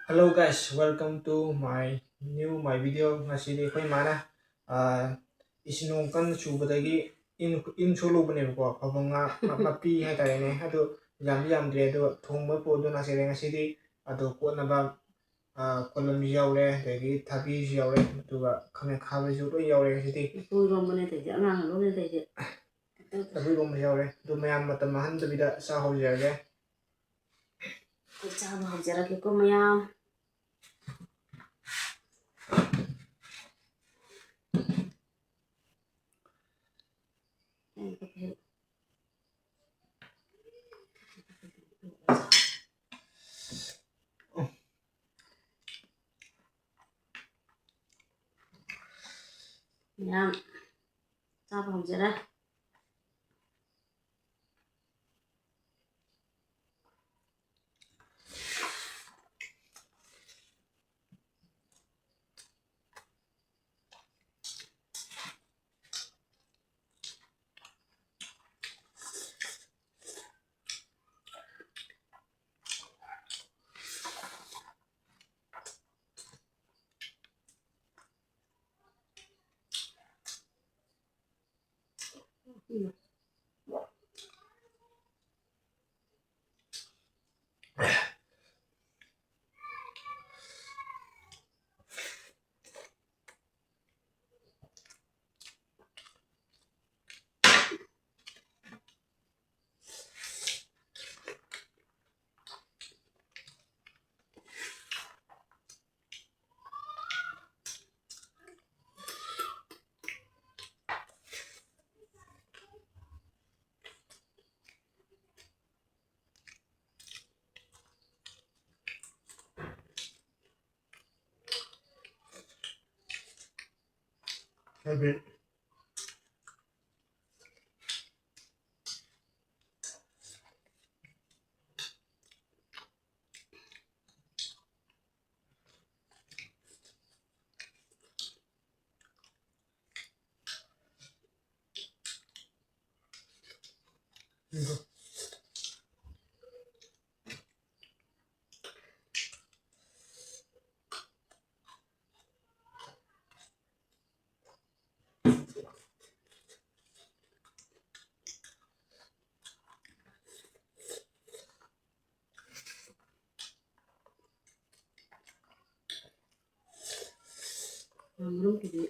Hello guys, welcome to my video. Ngasidi akhoi mana isinong kan chubadagi in solubane ko pabanga mapi hai tare ne ado yam dre do thongba po do nasire ngasidi ado ko na ba kolam yaure dagi thabi yaure duga khame khabe ju do yaure ngasidi tôi rồi bên này thì dễ ngang luôn nên thì tabi rom yaure do mayam matam han da bida sa ho jage tôi sao mà học giờ cái cô mày ao nha sao mà học giờ đây tabi đúng cái gì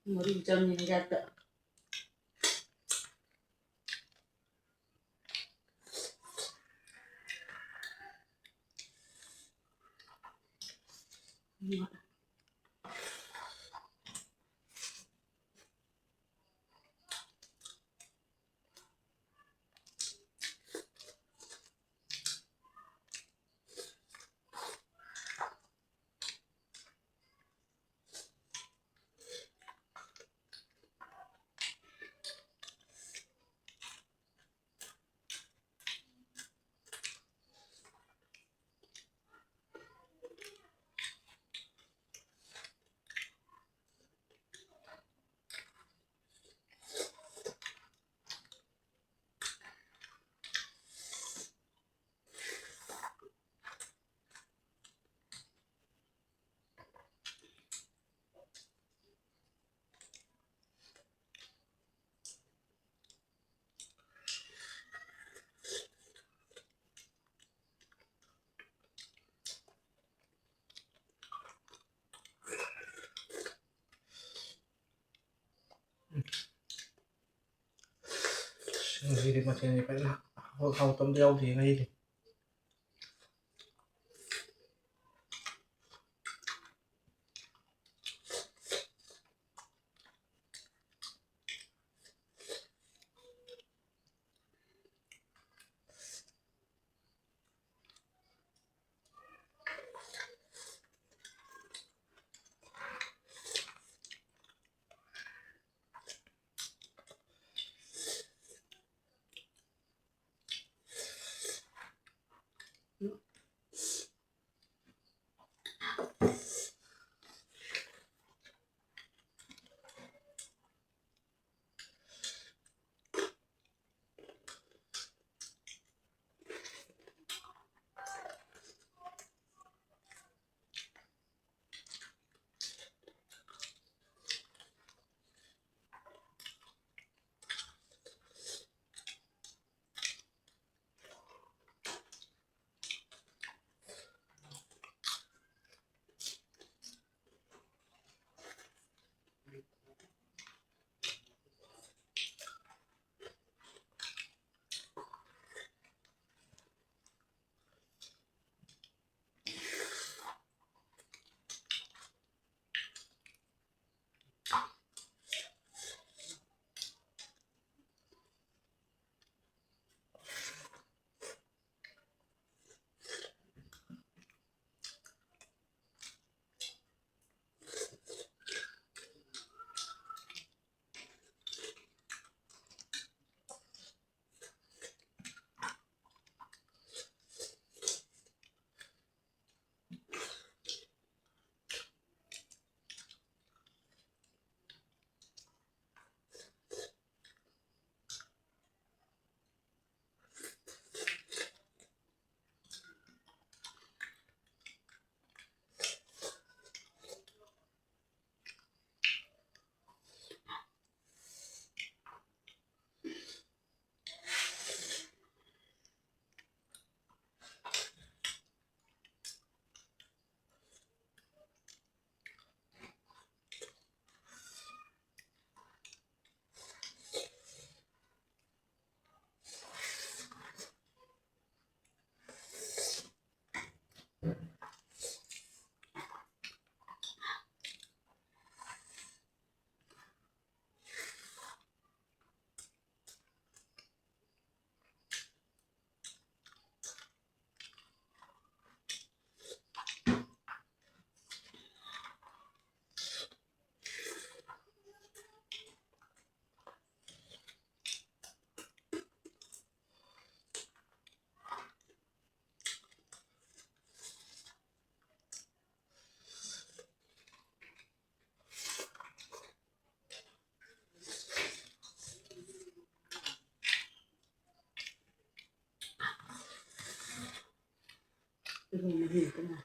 mà đi chân như ra tận ngasidi macam ni kan hau tam jauh di ngasidi Ini mah kena.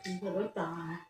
Ini bertah.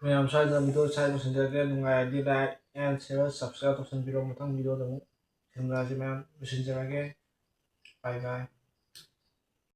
Ma'am, sorry, the video side was in the again. Like and share, subscribe to some video. Matang video demo. Terima kasih, ma'am. Messenger again. Bye bye.